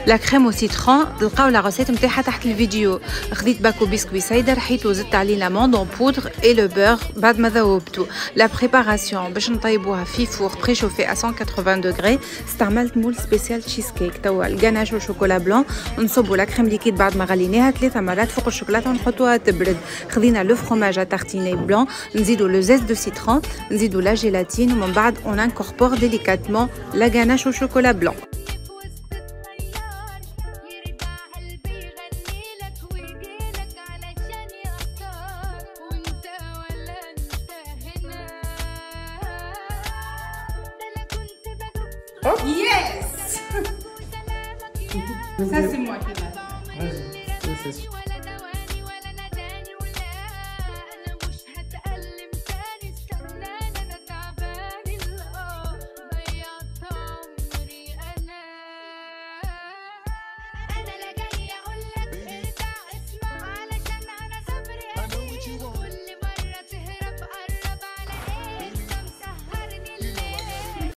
لا كريم او سيترون تلقاو لا روسيت نتاعها تحت الفيديو. خديت باكو بسكوي سايدر حيت وزدت عليه لاموند اون بودر اي لو بور بعد ما ذوبته. لا بريباراسيون باش نطيبوها في فور بريشوفي ا 180 دوغري. استعملت مول سبيسيال تشيز كيك. توا الغاناش والشوكولا بلون نصبوا لا كريم ليكيد بعد ما غليناها 3 مرات فوق الشوكولاته ونحطوها تبرد. خدينا لو فروماج تارتيني بلون، نزيدوا لو زيت دو سيترون، نزيدوا لا جيلاتين ومن بعد اون انكوربور ديليكاتمون لا غاناش والشوكولا بلون. Yes. Ça c'est moi qui l'a.